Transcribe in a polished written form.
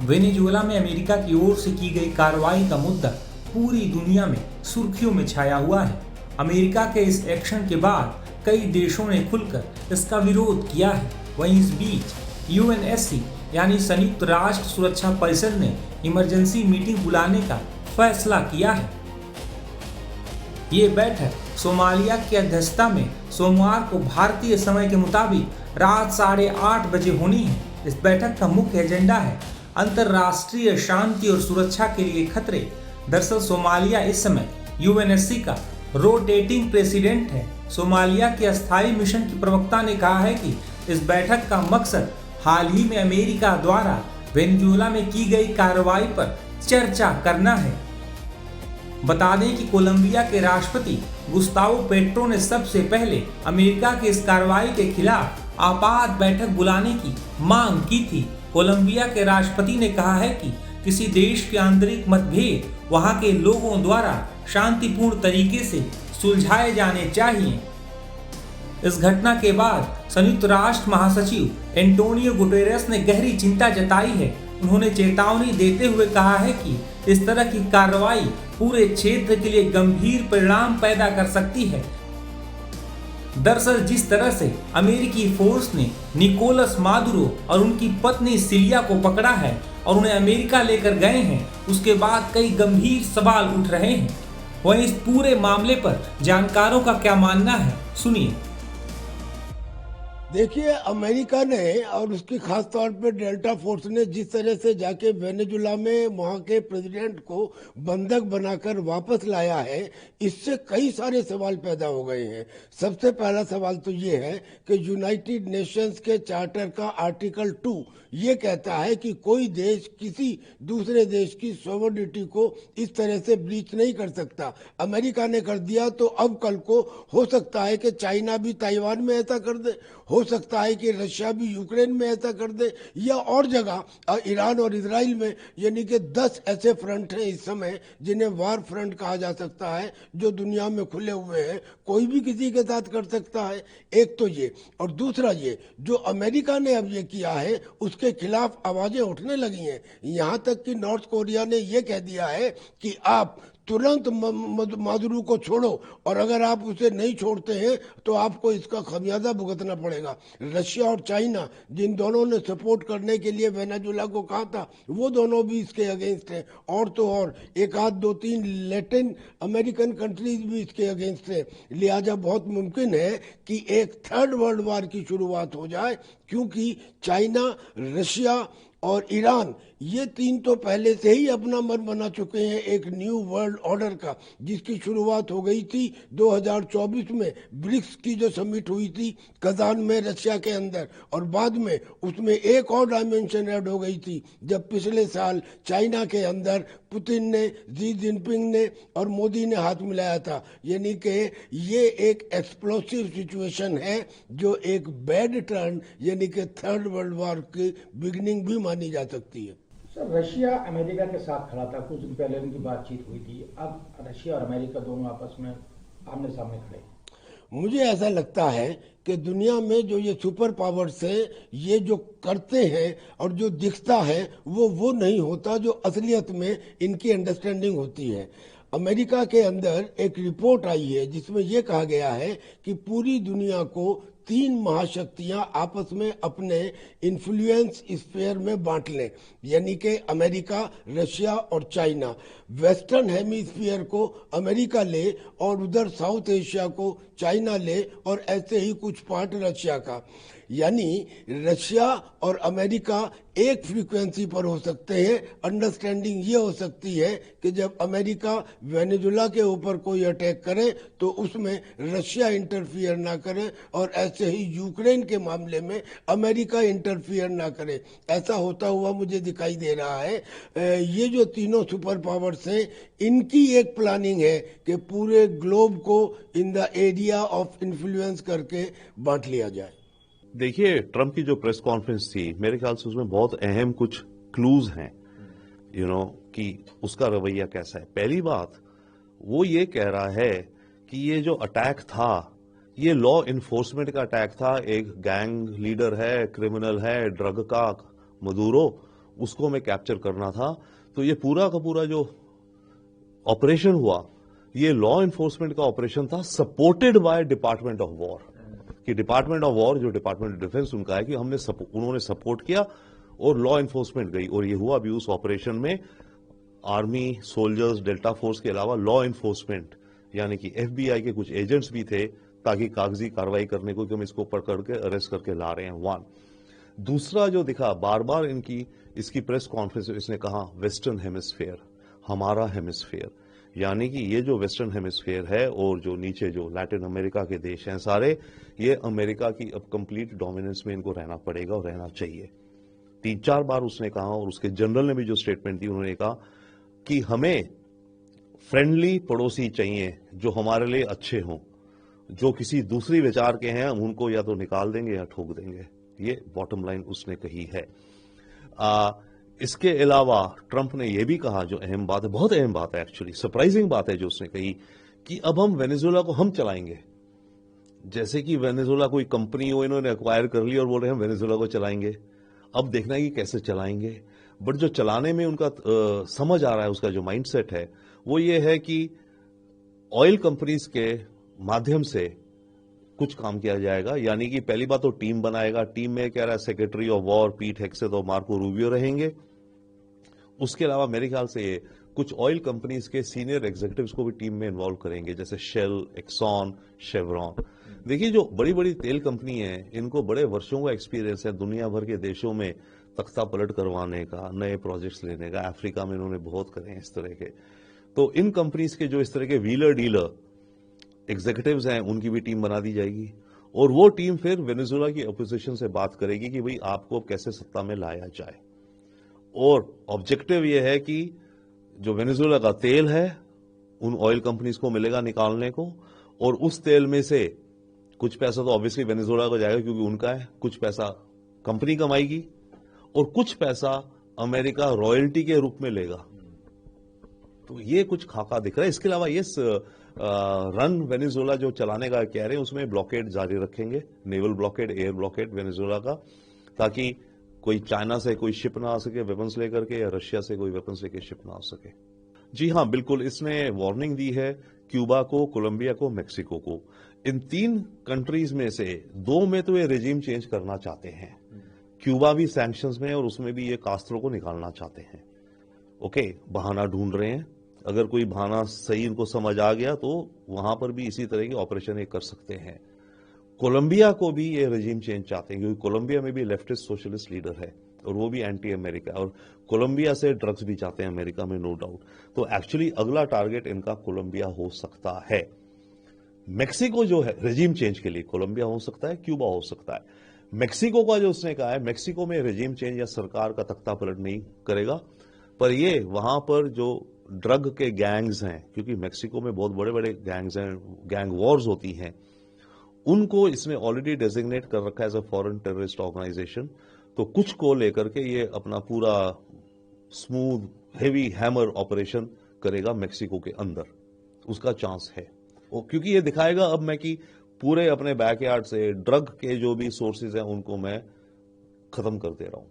Venezuela में America की ओर से की गई कार्रवाई का मुद्दा पूरी दुनिया में सुर्खियों में छाया हुआ है। अमेरिका के इस एक्शन के बाद कई देशों ने खुलकर इसका विरोध किया है। वहीं इस बीच यूएनएससी यानी संयुक्त राष्ट्र सुरक्षा परिषद ने इमरजेंसी मीटिंग बुलाने का फैसला किया है। ये बैठक सोमालिया की अध्यक्षता में सोमवार को भारतीय समय के मुताबिक रात 8:30 बजे होनी है। इस बैठक का मुख्य एजेंडा है अंतर्राष्ट्रीय शांति और सुरक्षा के लिए खतरे। दरअसल सोमालिया इस समय यूएनएससी का रोटेटिंग प्रेसिडेंट है। सोमालिया के अस्थायी मिशन की प्रवक्ता ने कहा है कि इस बैठक का मकसद हाल ही में अमेरिका द्वारा वेनेजुएला में की गई कार्रवाई पर चर्चा करना है। बता दें कि कोलंबिया के राष्ट्रपति गुस्तावो पेट्रो ने सबसे पहले अमेरिका की इस कार्रवाई के खिलाफ आपात बैठक बुलाने की मांग की थी। कोलंबिया के राष्ट्रपति ने कहा है कि किसी देश के आंतरिक मतभेद वहां के लोगों द्वारा शांतिपूर्ण तरीके से सुलझाए जाने चाहिए। इस घटना के बाद संयुक्त राष्ट्र महासचिव एंटोनियो गुटेरेस ने गहरी चिंता जताई है। उन्होंने चेतावनी देते हुए कहा है कि इस तरह की कार्रवाई पूरे क्षेत्र के लिए गंभीर परिणाम पैदा कर सकती है। दरअसल जिस तरह से अमेरिकी फोर्स ने निकोलस मादुरो और उनकी पत्नी सिलिया को पकड़ा है और उन्हें अमेरिका लेकर गए हैं, उसके बाद कई गंभीर सवाल उठ रहे हैं। वहीं इस पूरे मामले पर जानकारों का क्या मानना है, सुनिए। देखिए, अमेरिका ने और उसकी खास तौर पे डेल्टा फोर्स ने जिस तरह से जाके वेनेजुएला में वहां के प्रेसिडेंट को बंधक बनाकर वापस लाया है, इससे कई सारे सवाल पैदा हो गए हैं। सबसे पहला सवाल तो ये है कि यूनाइटेड नेशंस के चार्टर का आर्टिकल 2 ये कहता है कि कोई देश किसी दूसरे देश की सॉवरेनिटी को इस तरह से ब्रीच नहीं कर सकता। अमेरिका ने कर दिया तो अब कल को हो सकता है कि चाइना भी ताइवान में ऐसा कर दे, हो सकता है कि रशिया भी यूक्रेन में ऐसा कर दे, या और जगह ईरान और इजराइल में, यानी कि 10 ऐसे फ्रंट हैं इस समय जिन्हें वार फ्रंट कहा जा सकता है, जो दुनिया में खुले हुए हैं। कोई भी किसी के साथ कर सकता है। एक तो ये, और दूसरा ये जो अमेरिका ने अब ये किया है उसके खिलाफ आवाजें उठने लगी हैं। यहां तक कि नॉर्थ कोरिया ने ये कह दिया है कि आप तुरंत मादुरो को छोड़ो, और अगर आप उसे नहीं छोड़ते हैं तो आपको इसका खमियाजा भुगतना पड़ेगा। रशिया और चाइना, जिन दोनों ने सपोर्ट करने के लिए वेनेजुएला को कहा था, वो दोनों भी इसके अगेंस्ट हैं। और तो और एक आध 2-3 लैटिन अमेरिकन कंट्रीज भी इसके अगेंस्ट हैं। लिहाजा बहुत मुमकिन है कि एक थर्ड वर्ल्ड वार की शुरुआत हो जाए, क्योंकि चाइना, रशिया और ईरान ये तीन तो पहले से ही अपना मन बना चुके हैं एक न्यू वर्ल्ड ऑर्डर का, जिसकी शुरुआत हो गई थी 2024 में ब्रिक्स की जो समिट हुई थी कजान में रशिया के अंदर, और बाद में उसमें एक और डायमेंशन ऐड हो गई थी जब पिछले साल चाइना के अंदर पुतिन ने, जी जिनपिंग ने और मोदी ने हाथ मिलाया था। यानी कि ये एक एक्सप्लोसिव सिचुएशन है जो एक बैड टर्न यानी कि थर्ड वर्ल्ड वॉर की बिगिनिंग भी मानी जा सकती है। सर, रशिया अमेरिका के साथ खड़ा था, कुछ दिन पहले उनकी बातचीत हुई थी, अब रशिया और अमेरिका दोनों आपस में आमने सामने खड़े। मुझे ऐसा लगता है कि दुनिया में जो ये सुपर पावर्स हैं, ये जो करते हैं और जो दिखता है वो नहीं होता जो असलियत में इनकी अंडरस्टैंडिंग होती है। अमेरिका के अंदर एक रिपोर्ट आई है जिसमें यह कहा गया है कि पूरी दुनिया को 3 महाशक्तियां आपस में अपने इन्फ्लुएंस स्फीयर में बांट लें, यानी कि अमेरिका, रशिया और चाइना। वेस्टर्न हेमीस्फीयर को अमेरिका ले और उधर साउथ एशिया को चाइना ले, और ऐसे ही कुछ पार्ट रशिया का। यानी रशिया और अमेरिका एक फ्रीक्वेंसी पर हो सकते हैं। अंडरस्टैंडिंग ये हो सकती है कि जब अमेरिका वेनेजुएला के ऊपर कोई अटैक करे तो उसमें रशिया इंटरफियर ना करे, और ऐसे ही यूक्रेन के मामले में अमेरिका इंटरफियर ना करे। ऐसा होता हुआ मुझे दिखाई दे रहा है। ये जो तीनों सुपर पावर्स हैं, इनकी एक प्लानिंग है कि पूरे ग्लोब को in the area of influence करके बांट लिया जाए। देखिए, ट्रंप की जो प्रेस कॉन्फ्रेंस थी, मेरे ख्याल से उसमें बहुत अहम कुछ क्लूज हैं, कि उसका रवैया कैसा है। पहली बात, वो ये कह रहा है कि ये जो अटैक था, ये लॉ इन्फोर्समेंट का अटैक था। एक गैंग लीडर है, क्रिमिनल है, ड्रग का, मदुरो, उसको हमें कैप्चर करना था। तो ये पूरा का पूरा जो ऑपरेशन हुआ, ये लॉ इन्फोर्समेंट का ऑपरेशन था, supported by department of war. कि डिपार्टमेंट ऑफ वॉर जो डिपार्टमेंट ऑफ डिफेंस उनका है कि उन्होंने सपोर्ट किया और लॉ इन्फोर्समेंट गई। और ये हुआ भी उस ऑपरेशन में आर्मी, सोल्जर्स, डेल्टा फोर्स के अलावा लॉ इन्फोर्समेंट यानी कि FBI के कुछ एजेंट्स भी थे, ताकि कागजी कार्रवाई करने को कि हम इसको पकड़ के अरेस्ट करके ला रहे हैं। वन दूसरा जो दिखा, बार बार इसकी प्रेस कॉन्फ्रेंस में इसने कहा वेस्टर्न हेमिस्फेयर, हमारा हेमिस्फेयर, यानी कि ये जो वेस्टर्न हेमिस्फेयर है और जो नीचे जो लैटिन अमेरिका के देश हैं सारे, ये अमेरिका की अब कंप्लीट डोमिनेंस में इनको रहना पड़ेगा और रहना चाहिए। 3-4 बार उसने कहा, और उसके जनरल ने भी जो स्टेटमेंट दी, उन्होंने कहा कि हमें फ्रेंडली पड़ोसी चाहिए जो हमारे लिए अच्छे हों, जो किसी दूसरी विचार के हैं हम उनको या तो निकाल देंगे या ठोक देंगे। ये बॉटम लाइन उसने कही है। इसके अलावा ट्रंप ने यह भी कहा, जो अहम बात है, बहुत अहम बात है एक्चुअली, सरप्राइजिंग बात है जो उसने कही, कि अब हम वेनेजुएला को हम चलाएंगे। जैसे कि वेनेजुएला कोई कंपनी हो, इन्होंने एक्वायर कर ली और बोल रहे हैं हम वेनेजुएला को चलाएंगे। अब देखना है कि कैसे चलाएंगे। बट जो चलाने में उनका समझ आ रहा है, उसका जो माइंडसेट है वो ये है कि ऑयल कंपनीज के माध्यम से कुछ काम किया जाएगा। यानी कि पहली बात तो टीम बनाएगा। टीम में कह रहा है सेक्रेटरी ऑफ वॉर पीट हेग्सेथ और मार्को रूबियो रहेंगे। उसके अलावा मेरे ख्याल से ये कुछ ऑयल कंपनीज के सीनियर एग्जीक्यूटिव्स को भी टीम में इन्वॉल्व करेंगे, जैसे शेल, एक्सॉन, शेवरॉन। देखिए, जो बड़ी बड़ी तेल कंपनी है, इनको बड़े वर्षों का एक्सपीरियंस है दुनिया भर के देशों में तख्ता पलट करवाने का, नए प्रोजेक्ट्स लेने का। अफ्रीका में इन्होंने बहुत करे हैं इस तरह के। तो इन कंपनीज के जो इस तरह के व्हीलर डीलर एग्जीक्यूटिव्स हैं, उनकी भी टीम बना दी जाएगी। और वो टीम फिर वेनेजुएला की अपोजिशन से बात करेगी कि भाई आपको कैसे सत्ता में लाया जाए। और ऑब्जेक्टिव ये है कि जो वेनेजुएला का तेल है उन ऑयल कंपनीज को मिलेगा निकालने को, और उस तेल में से कुछ पैसा तो ऑब्वियसली वेनेजुएला को जाएगा क्योंकि उनका है, कुछ पैसा कंपनी कमाएगी और कुछ पैसा अमेरिका रॉयल्टी के रूप में लेगा। तो ये कुछ खाका दिख रहा है। इसके अलावा ये रन वेनेजुएला जो चलाने का कह रहे हैं, उसमें ब्लॉकेड जारी रखेंगे, naval blockade, air blockade Venezuela का, ताकि कोई चाइना से कोई शिप ना आ सके वेपन्स लेकर के, या रशिया से कोई वेपन्स लेकर शिप ना आ सके। जी हाँ, बिल्कुल। इसने वार्निंग दी है क्यूबा को, कोलंबिया को, मेक्सिको को। इन 3 कंट्रीज में से 2 में तो ये रेजिम चेंज करना चाहते हैं। क्यूबा भी सैंक्शंस में है और उसमें भी ये कास्त्रो को निकालना चाहते हैं। ओके, बहाना ढूंढ रहे हैं। अगर कोई बहाना सही इनको समझ आ गया तो वहां पर भी इसी तरह के ऑपरेशन ये कर सकते हैं। कोलंबिया को भी ये रेजिम चेंज चाहते हैं, क्योंकि कोलंबिया में भी लेफ्टिस्ट सोशलिस्ट लीडर है और वो भी एंटी अमेरिका, और कोलंबिया से ड्रग्स भी चाहते हैं अमेरिका में, नो डाउट। तो एक्चुअली अगला टारगेट इनका कोलंबिया हो सकता है। मेक्सिको जो है रेजिम चेंज के लिए, कोलंबिया हो सकता है, क्यूबा हो सकता है। मेक्सिको का जो उसने कहा है, मेक्सिको में रेजिम चेंज या सरकार का तख्ता पलट नहीं करेगा, पर ये वहां पर जो ड्रग के गैंग्स हैं, क्योंकि मेक्सिको में बहुत बड़े बड़े गैंग्स हैं, गैंग वॉर्स होती हैं, उनको इसने ऑलरेडी डेजिग्नेट कर रखा है as a foreign terrorist organization. तो कुछ को लेकर के ये अपना पूरा स्मूथ हेवी हैमर ऑपरेशन करेगा मेक्सिको के अंदर, उसका चांस है। क्योंकि ये दिखाएगा अब मैं कि पूरे अपने बैकयार्ड से ड्रग के जो भी सोर्सेज हैं उनको मैं खत्म कर दे रहा हूं।